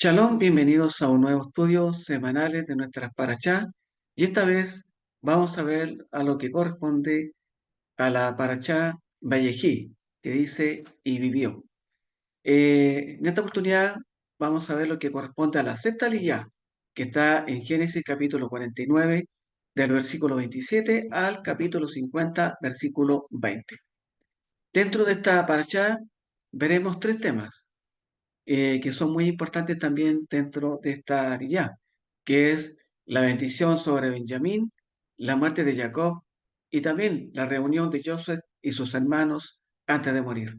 Shalom, bienvenidos a un nuevo estudio semanales de nuestras parachá y esta vez vamos a ver a lo que corresponde a la parachá Vallejí, que dice y vivió. En esta oportunidad vamos a ver lo que corresponde a la sexta liyá, que está en Génesis capítulo 49, del versículo 27 al capítulo 50, versículo 20. Dentro de esta parachá veremos tres temas que son muy importantes también dentro de esta área, que es la bendición sobre Benjamín, la muerte de Jacob y también la reunión de Joseph y sus hermanos antes de morir.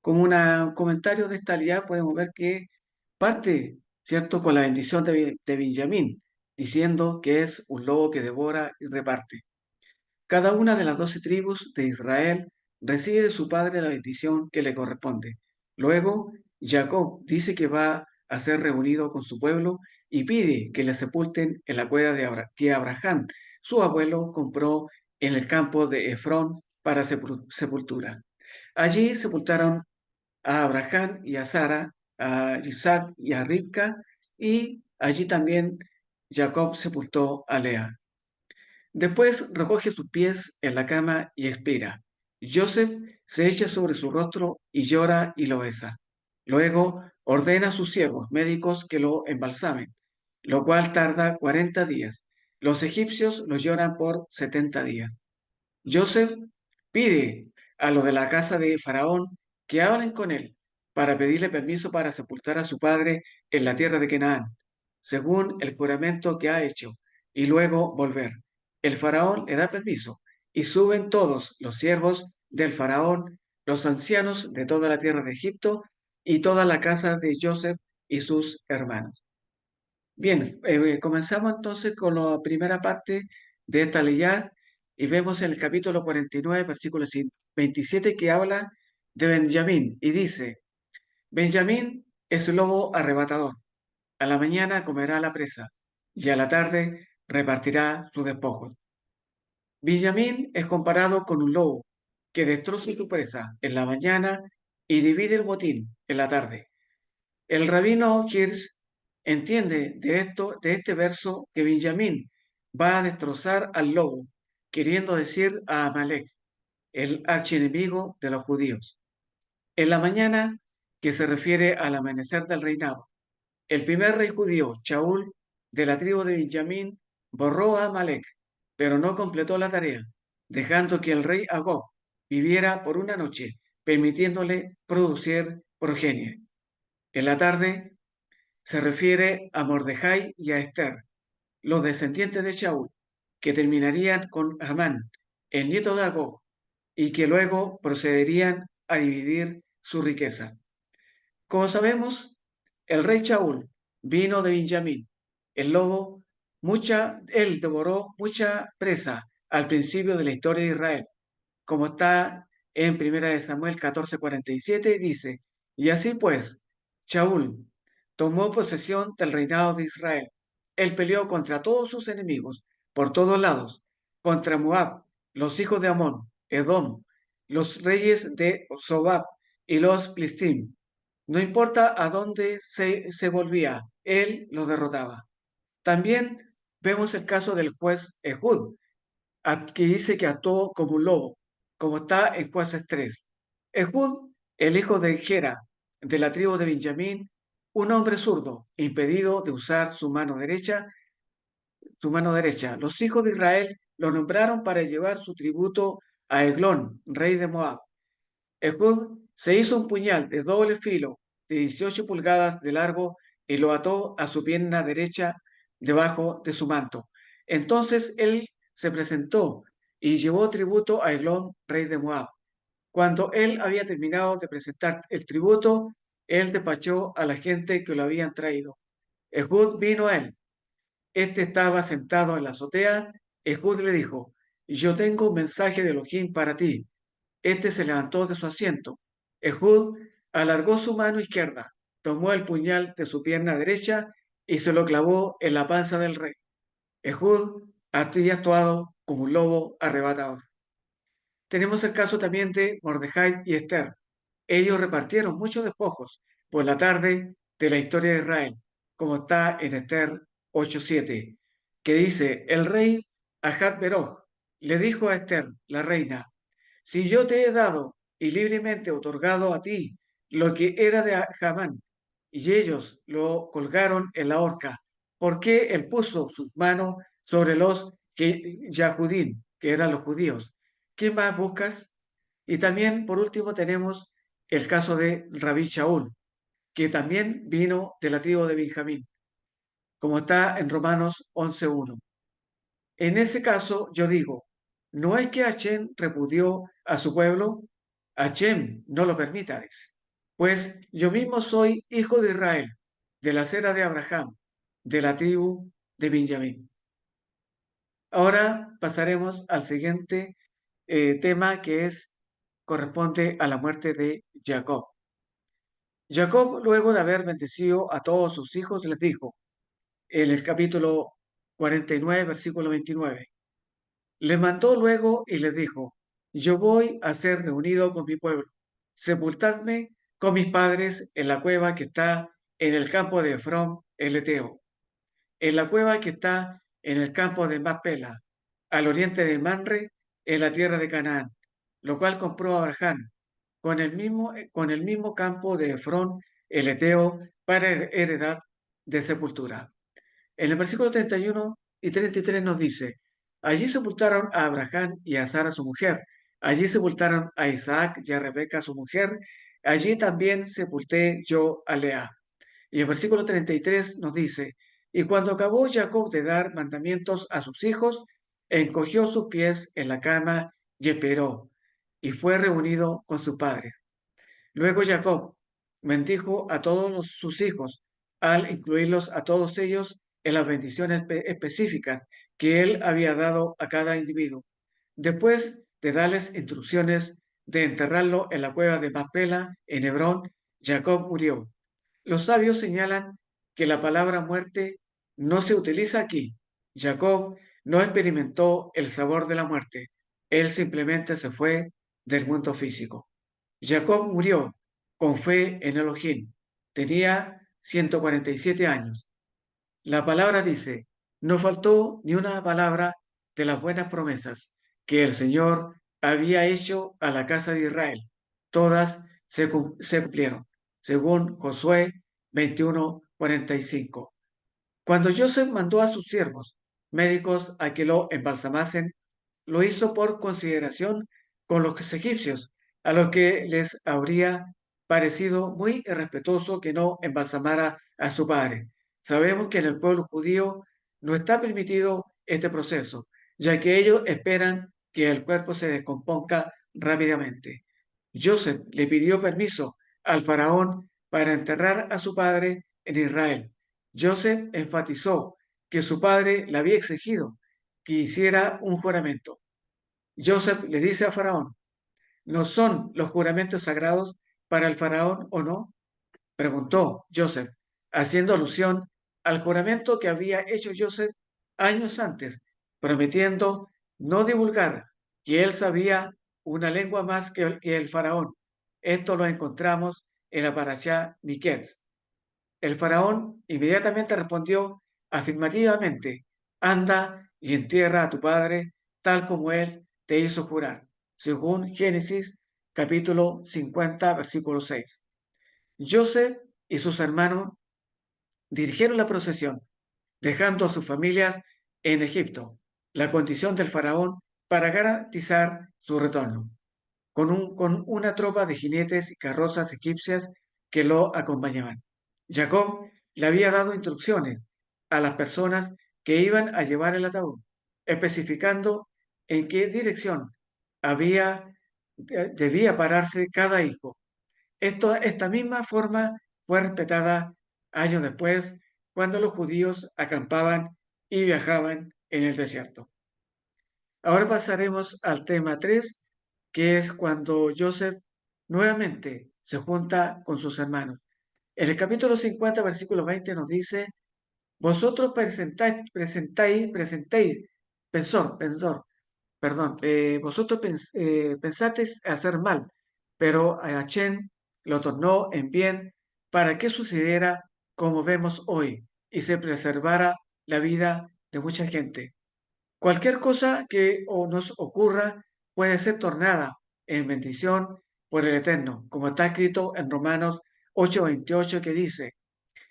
Como un comentario de esta área podemos ver que parte, ¿cierto?, con la bendición de Benjamín, diciendo que es un lobo que devora y reparte. Cada una de las 12 tribus de Israel recibe de su padre la bendición que le corresponde. Luego, Jacob dice que va a ser reunido con su pueblo y pide que le sepulten en la cueva que Abraham, su abuelo, compró en el campo de Efrón para sepultura. Allí sepultaron a Abraham y a Sara, a Isaac y a Ribca, y allí también Jacob sepultó a Lea. Después recoge sus pies en la cama y expira. Joseph se echa sobre su rostro y llora y lo besa. Luego ordena a sus siervos médicos que lo embalsamen, lo cual tarda 40 días. Los egipcios lo lloran por 70 días. Joseph pide a los de la casa de Faraón que hablen con él para pedirle permiso para sepultar a su padre en la tierra de Canaán, según el juramento que ha hecho, y luego volver. El Faraón le da permiso y suben todos los siervos del Faraón, los ancianos de toda la tierra de Egipto y toda la casa de Joseph y sus hermanos. Bien, comenzamos entonces con la primera parte de esta leyad y vemos en el capítulo 49, versículo 27, que habla de Benjamín y dice, Benjamín es lobo arrebatador, a la mañana comerá la presa y a la tarde repartirá sus despojos. Benjamín es comparado con un lobo que destroza su presa en la mañana y divide el botín en la tarde. El rabino Hirsch entiende de este verso, que Benjamín va a destrozar al lobo, queriendo decir a Amalek, el archienemigo de los judíos. En la mañana, que se refiere al amanecer del reinado, el primer rey judío, Shaul, de la tribu de Benjamín, borró a Amalek, pero no completó la tarea, dejando que el rey Agog viviera por una noche, permitiéndole producir progenie. En la tarde, se refiere a Mordejai y a Esther, los descendientes de Shaul, que terminarían con Amán, el nieto de Agag, y que luego procederían a dividir su riqueza. Como sabemos, el rey Shaul vino de Benjamín. El lobo, él devoró mucha presa al principio de la historia de Israel, como está en 1 Samuel 14:47, dice, y así pues, Shaul tomó posesión del reinado de Israel. Él peleó contra todos sus enemigos, por todos lados, contra Moab, los hijos de Amón, Edom, los reyes de Sobab y los Filistim. No importa a dónde se volvía, él los derrotaba. También vemos el caso del juez Ehud, que dice que actuó como un lobo, como está en Jueces 3. Ehud, el hijo de Gera, de la tribu de Benjamín, un hombre zurdo, impedido de usar su mano derecha. Los hijos de Israel lo nombraron para llevar su tributo a Eglón, rey de Moab. Ehud se hizo un puñal de doble filo de 18 pulgadas de largo y lo ató a su pierna derecha debajo de su manto. Entonces él se presentó y llevó tributo a Eglón, rey de Moab. Cuando él había terminado de presentar el tributo, él despachó a la gente que lo habían traído. Ehud vino a él. Este estaba sentado en la azotea. Ehud le dijo, yo tengo un mensaje de Elohim para ti. Este se levantó de su asiento. Ehud alargó su mano izquierda, tomó el puñal de su pierna derecha y se lo clavó en la panza del rey. Ehud había actuado como un lobo arrebatador. Tenemos el caso también de Mordejai y Esther. Ellos repartieron muchos despojos. Por la tarde de la historia de Israel, como está en Esther 8:7, que dice, el rey Ahasverosh le dijo a Esther, la reina, si yo te he dado y libremente otorgado a ti lo que era de Hamán, y ellos lo colgaron en la horca, ¿por qué él puso sus manos sobre los Yahudín, que eran los judíos? ¿Qué más buscas? Y también, por último, tenemos el caso de Rabí Shaul, que también vino de la tribu de Benjamín, como está en Romanos 11:1. En ese caso, yo digo, ¿no es que Hashem repudió a su pueblo? Hashem no lo permita, dice. Pues yo mismo soy hijo de Israel, de la cera de Abraham, de la tribu de Benjamín. Ahora pasaremos al siguiente tema que corresponde a la muerte de Jacob. Jacob, luego de haber bendecido a todos sus hijos, les dijo en el capítulo 49, versículo 29. Le mandó luego y les dijo, yo voy a ser reunido con mi pueblo. Sepultadme con mis padres en la cueva que está en el campo de Efrón, el Eteo, en la cueva que está en el campo de Macpela, al oriente de Manre, en la tierra de Canaán, lo cual compró Abraham, con el mismo campo de Efrón, el Eteo, para heredad de sepultura. En el versículo 31 y 33 nos dice, allí sepultaron a Abraham y a Sara su mujer, allí sepultaron a Isaac y a Rebeca su mujer, allí también sepulté yo a Lea. Y el versículo 33 nos dice, y cuando acabó Jacob de dar mandamientos a sus hijos, encogió sus pies en la cama y esperó, y fue reunido con sus padres. Luego Jacob bendijo a todos sus hijos, al incluirlos a todos ellos en las bendiciones específicas que él había dado a cada individuo. Después de darles instrucciones de enterrarlo en la cueva de Macpela, en Hebrón, Jacob murió. Los sabios señalan que la palabra muerte no se utiliza aquí. Jacob no experimentó el sabor de la muerte. Él simplemente se fue del mundo físico. Jacob murió con fe en Elohim. Tenía 147 años. La palabra dice, no faltó ni una palabra de las buenas promesas que el Señor había hecho a la casa de Israel. Todas se cumplieron, según Josué 21:45. Cuando Joseph mandó a sus siervos médicos a que lo embalsamasen, lo hizo por consideración con los egipcios, a los que les habría parecido muy irrespetuoso que no embalsamara a su padre. Sabemos que en el pueblo judío no está permitido este proceso, ya que ellos esperan que el cuerpo se descomponga rápidamente. Joseph le pidió permiso al faraón para enterrar a su padre en Israel. Joseph enfatizó que su padre le había exigido que hiciera un juramento. Joseph le dice a Faraón, ¿no son los juramentos sagrados para el Faraón o no? Preguntó Joseph, haciendo alusión al juramento que había hecho Joseph años antes, prometiendo no divulgar que él sabía una lengua más que el Faraón. Esto lo encontramos en la parashá Miqués. El faraón inmediatamente respondió afirmativamente, anda y entierra a tu padre tal como él te hizo jurar, según Génesis capítulo 50, versículo 6. Joseph y sus hermanos dirigieron la procesión, dejando a sus familias en Egipto, la condición del faraón para garantizar su retorno, con una tropa de jinetes y carrozas egipcias que lo acompañaban. Jacob le había dado instrucciones a las personas que iban a llevar el ataúd, especificando en qué dirección debía pararse cada hijo. Esta misma forma fue respetada años después, cuando los judíos acampaban y viajaban en el desierto. Ahora pasaremos al tema 3, que es cuando Joseph nuevamente se junta con sus hermanos. En el capítulo 50, versículo 20 nos dice, vosotros vosotros pensasteis hacer mal, pero a Hashem lo tornó en bien para que sucediera como vemos hoy y se preservara la vida de mucha gente. Cualquier cosa que nos ocurra puede ser tornada en bendición por el Eterno, como está escrito en Romanos 8:28 que dice,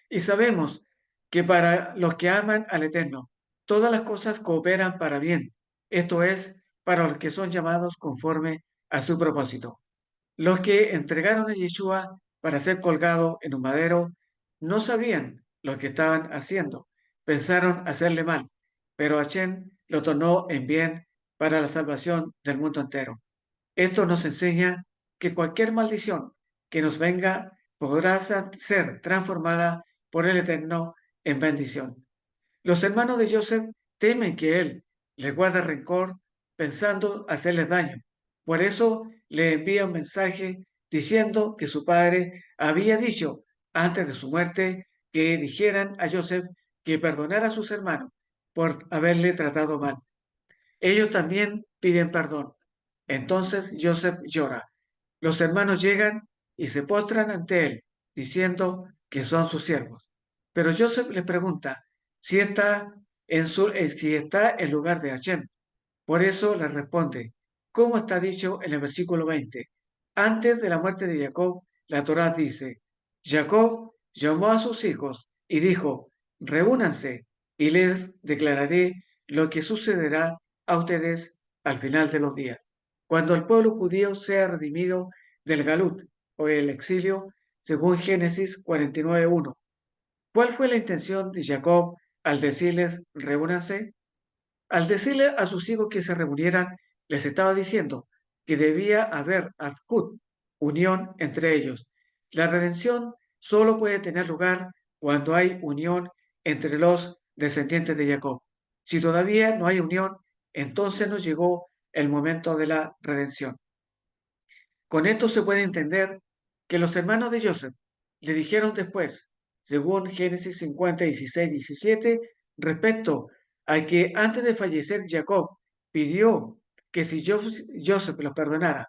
y sabemos que para los que aman al Eterno, todas las cosas cooperan para bien, esto es, para los que son llamados conforme a su propósito. Los que entregaron a Yeshua para ser colgado en un madero no sabían lo que estaban haciendo. Pensaron hacerle mal, pero Hashem lo tornó en bien para la salvación del mundo entero. Esto nos enseña que cualquier maldición que nos venga podrá ser transformada por el Eterno en bendición. Los hermanos de Joseph temen que él les guarde rencor pensando hacerles daño. Por eso le envía un mensaje diciendo que su padre había dicho antes de su muerte que dijeran a Joseph que perdonara a sus hermanos por haberle tratado mal. Ellos también piden perdón. Entonces Joseph llora. Los hermanos llegan y se postran ante él, diciendo que son sus siervos. Pero Joseph les pregunta si está en lugar de Hashem. Por eso les responde, como está dicho en el versículo 20. Antes de la muerte de Jacob, la Torá dice, Jacob llamó a sus hijos y dijo, reúnanse y les declararé lo que sucederá a ustedes al final de los días, cuando el pueblo judío sea redimido del galut o el exilio, según Génesis 49:1. ¿Cuál fue la intención de Jacob al decirles reúnanse? Al decirle a sus hijos que se reunieran, les estaba diciendo que debía haber azkut, unión entre ellos. La redención solo puede tener lugar cuando hay unión entre los descendientes de Jacob. Si todavía no hay unión, entonces no llegó el momento de la redención. Con esto se puede entender que los hermanos de Joseph le dijeron después, según Génesis 50, 16, 17, respecto a que antes de fallecer Jacob pidió que si Joseph los perdonara.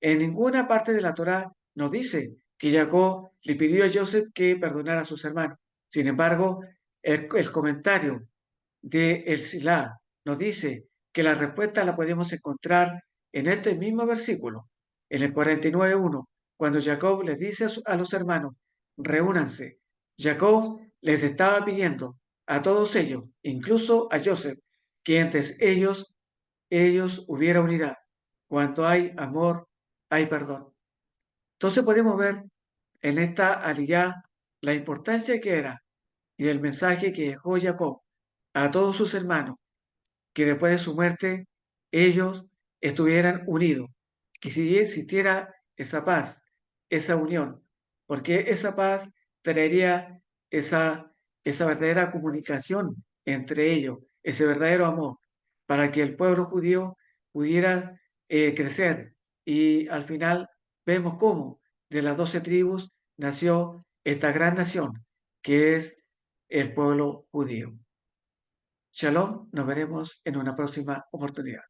En ninguna parte de la Torá nos dice que Jacob le pidió a Joseph que perdonara a sus hermanos. Sin embargo, el comentario de El Silá nos dice que la respuesta la podemos encontrar en este mismo versículo, en el 49:1, cuando Jacob les dice a los hermanos, reúnanse. Jacob les estaba pidiendo a todos ellos, incluso a Joseph, que entre ellos hubiera unidad. Cuando hay amor, hay perdón. Entonces podemos ver en esta aliyá la importancia que era y el mensaje que dejó Jacob a todos sus hermanos, que después de su muerte ellos estuvieran unidos, que si existiera esa paz, esa unión, porque esa paz traería esa verdadera comunicación entre ellos, ese verdadero amor, para que el pueblo judío pudiera crecer. Y al final vemos cómo de las 12 tribus nació esta gran nación, que es el pueblo judío. Shalom, nos veremos en una próxima oportunidad.